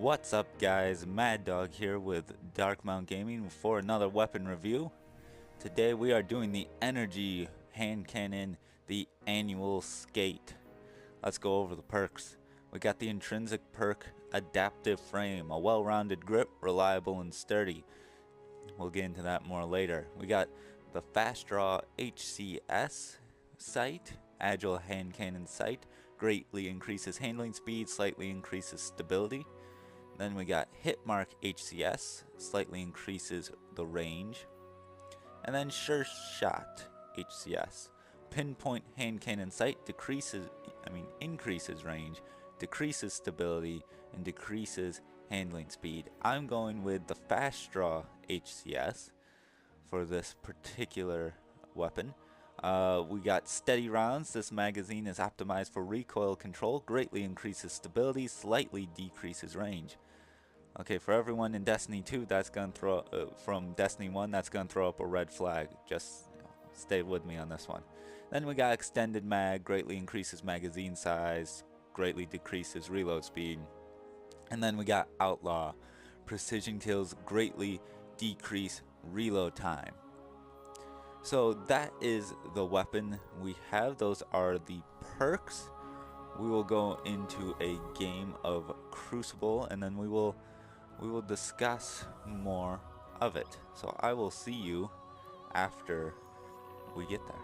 What's up guys, Mad Dog here with Darkmount Gaming for another weapon review. Today we are doing the energy hand cannon, the annual skate. Let's go over the perks. We got the intrinsic perk, adaptive frame, a well-rounded grip, reliable and sturdy. We'll get into that more later. We got the fast draw HCS sight, agile hand cannon sight, greatly increases handling speed, slightly increases stability. Then we got hit mark HCS, slightly increases the range. And then sure shot HCS, pinpoint hand cannon sight, increases range, decreases stability, and decreases handling speed. I'm going with the fast draw HCS for this particular weapon. We got steady rounds. This magazine is optimized for recoil control, greatly increases stability, slightly decreases range. Okay, for everyone in Destiny 2, that's gonna throw from Destiny 1, that's gonna throw up a red flag. Just stay with me on this one. Then we got extended mag, greatly increases magazine size, greatly decreases reload speed. And then we got outlaw, precision kills greatly decrease reload time. So that is the weapon we have. Those are the perks. We will go into a game of Crucible and then we will discuss more of it. So I will see you after we get there.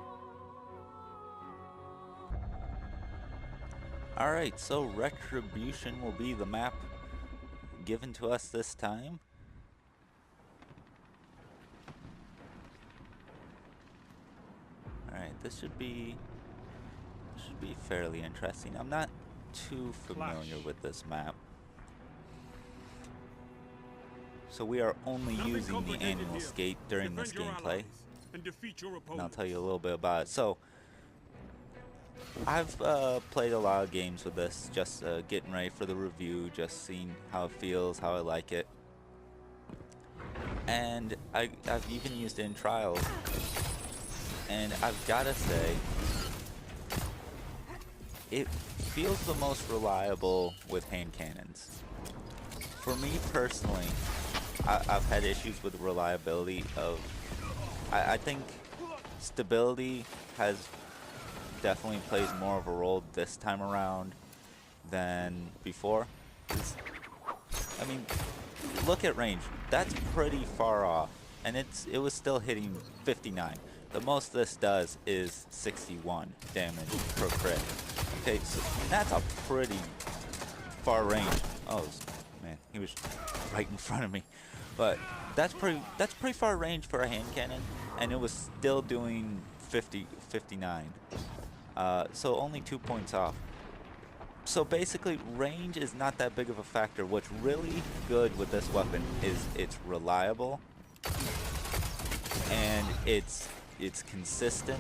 Alright, so Retribution will be the map given to us this time. Alright, this should be fairly interesting. I'm not too familiar with this map. So we are only using the annual skate during this gameplay. And I'll tell you a little bit about it. So I've played a lot of games with this, just getting ready for the review, just seeing how it feels, how I like it. And I've even used it in trials. And I've gotta say, it feels the most reliable with hand cannons. For me personally, I've had issues with reliability of, I think stability has definitely plays more of a role this time around than before. I mean, look at range, that's pretty far off, and it was still hitting 59. The most this does is 61 damage per crit. Okay, so that's a pretty far range. Oh man, he was right in front of me. But that's pretty far range for a hand cannon, and it was still doing 59. So only 2 points off. So basically, range is not that big of a factor. What's really good with this weapon is it's reliable, and it's consistent.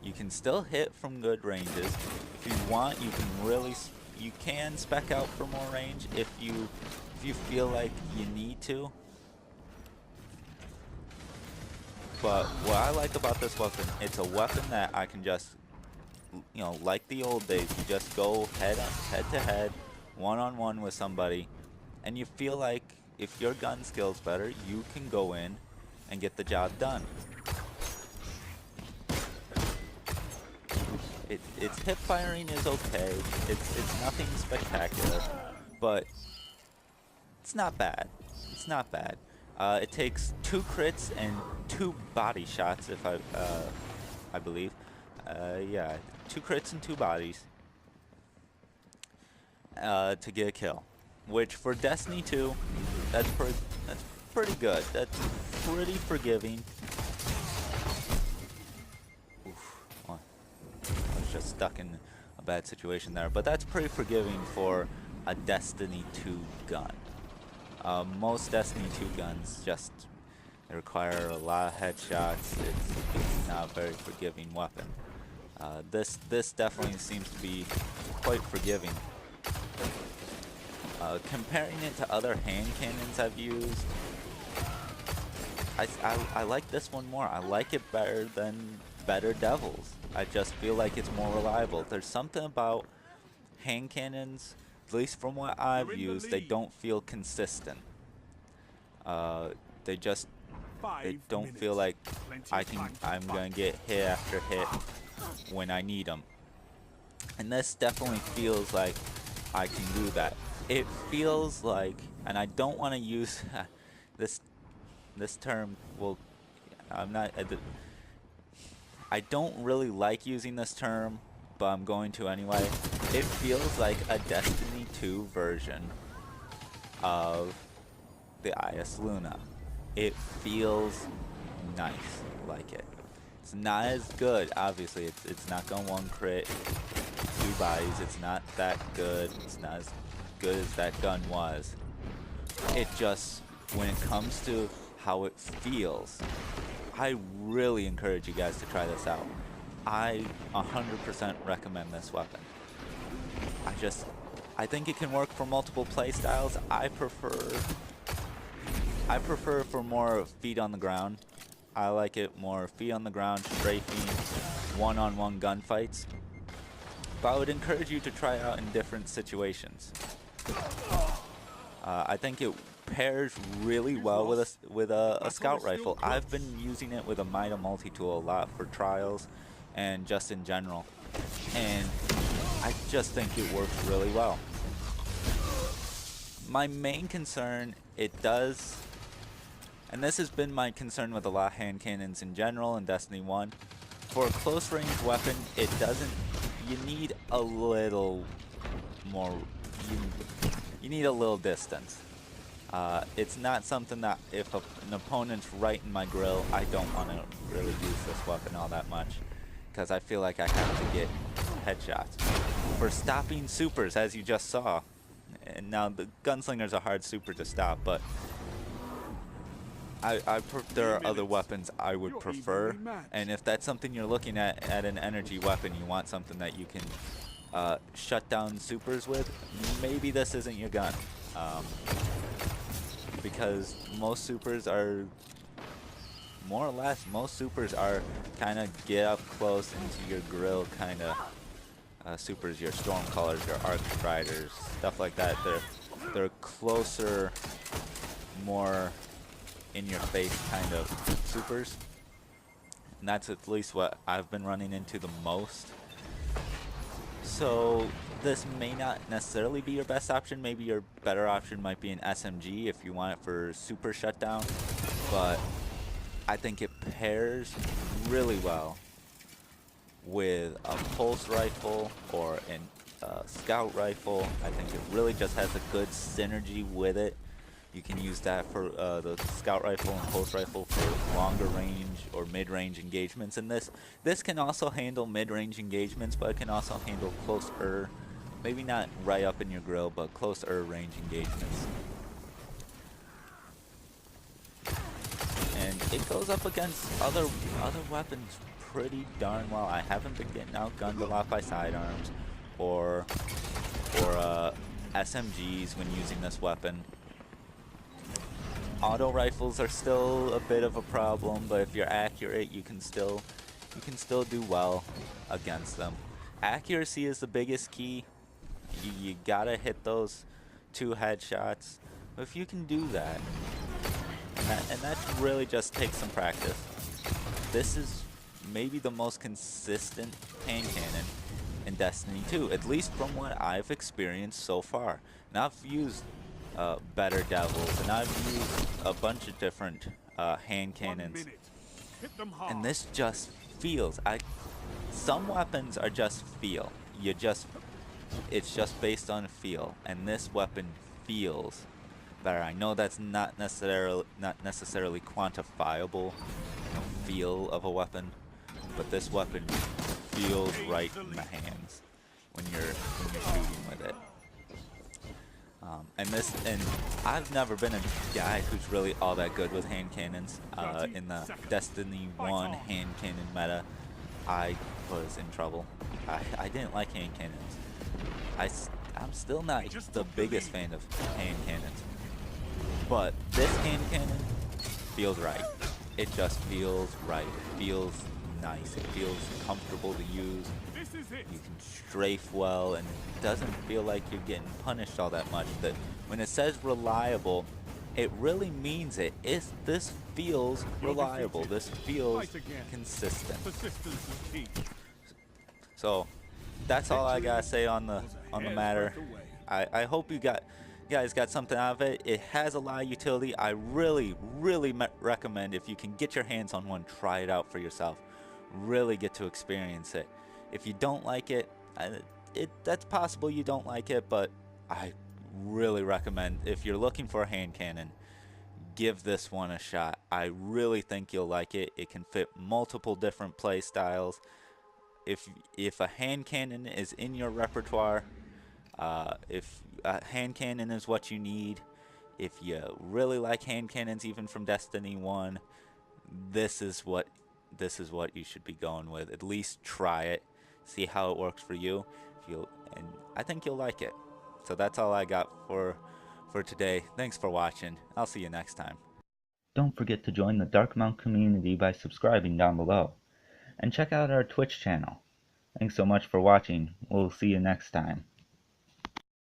You can still hit from good ranges. If you want, you can spec out for more range if you feel like you need to. But what I like about this weapon, it's a weapon that I can just, like the old days, you just go head to head, one-on-one with somebody, and you feel like if your gun skill's better, you can go in and get the job done. Its hip firing is okay. It's nothing spectacular, but it's not bad. It's not bad. It takes 2 crits and 2 body shots, if I believe. Yeah, 2 crits and 2 bodies to get a kill. Which for Destiny 2, that's pretty good. That's pretty forgiving. I was just stuck in a bad situation there, but that's pretty forgiving for a Destiny 2 gun. Most Destiny 2 guns they require a lot of headshots. It's not a very forgiving weapon. This definitely seems to be quite forgiving. Comparing it to other hand cannons I've used, I like this one more. I like it better than Better Devils. I just feel like it's more reliable. There's something about hand cannons at least from what I've used, they don't feel consistent. They just don't feel like I'm gonna get hit after hit when I need them. And this definitely feels like I can do that. It feels like, and I don't want to use this term. Well, I'm not. I don't really like using this term, but I'm going to anyway. It feels like a Destiny 2 version of the IS Luna. It feels nice like it. It's not as good, obviously. It's not going 1 crit, 2 bodies. It's not that good. It's not as good as that gun was. It just, when it comes to how it feels, I really encourage you guys to try this out. I 100% recommend this weapon. I think it can work for multiple playstyles. I prefer for more feet on the ground. I like it more feet on the ground, strafing, one-on-one gunfights. But I would encourage you to try out in different situations. I think it pairs really well with a scout rifle. I've been using it with a Mida multi-tool a lot for trials and just in general, and I just think it works really well. My main concern, it does, and this has been my concern with a lot of hand cannons in general in Destiny 1, for a close range weapon, it doesn't, you need a little more, you need a little distance. It's not something that if an opponent's right in my grill, I don't want to really use this weapon all that much, because I feel like I have to get headshots. For stopping supers, as you just saw, and now the gunslinger's a hard super to stop, but there are other weapons I would prefer, and if that's something you're looking at an energy weapon, you want something that you can shut down supers with, maybe this isn't your gun. Because most supers are, more or less, most supers are kind of get up close into your grill kind of supers, your Stormcallers, your Arc Striders, stuff like that. They're closer, more in your face kind of supers. And that's at least what I've been running into the most. So this may not necessarily be your best option. Maybe your better option might be an SMG if you want it for super shutdown. But I think it pairs really well with a pulse rifle or a scout rifle. I think it really just has a good synergy with it. You can use that for the scout rifle and pulse rifle for longer range or mid-range engagements. And this can also handle mid-range engagements, but it can also handle closer, maybe not right up in your grill, but closer range engagements. And it goes up against other weapons pretty darn well. I haven't been getting outgunned a lot by sidearms or SMGs when using this weapon. Auto rifles are still a bit of a problem, but if you're accurate, you can still do well against them. Accuracy is the biggest key. You gotta hit those 2 headshots. But if you can do that, and that really just takes some practice. This is maybe the most consistent hand cannon in Destiny 2, at least from what I've experienced so far. Now I've used better devils, and I've used a bunch of different hand cannons, and this just feels, some weapons are just feel, it's just based on feel, and this weapon feels better. I know that's not necessarily quantifiable, feel of a weapon, but this weapon feels right in the hands when you're shooting with it. And I've never been a guy who's really all that good with hand cannons. In the Destiny 1 hand cannon meta, I was in trouble. I didn't like hand cannons. I'm still not the biggest fan of hand cannons. But this hand cannon feels right. It just feels right. It feels nice. It feels comfortable to use. You can strafe well, and it doesn't feel like you're getting punished all that much. That when it says reliable, it really means it. This feels reliable. This feels consistent. So that's all I gotta say on the matter. I hope you guys got something out of it. It has a lot of utility. I really recommend, if you can get your hands on one, try it out for yourself. Really get to experience it. If you don't like it, that's possible you don't like it, but I really recommend, if you're looking for a hand cannon, give this one a shot. I really think you'll like it. It can fit multiple different play styles. If a hand cannon is in your repertoire, if a hand cannon is what you need, if you really like hand cannons even from Destiny 1, this is what you should be going with. At least try it, see how it works for you. And I think you'll like it. So that's all I got for today. Thanks for watching. I'll see you next time. Don't forget to join the Darkmount community by subscribing down below. And check out our Twitch channel. Thanks so much for watching. We'll see you next time.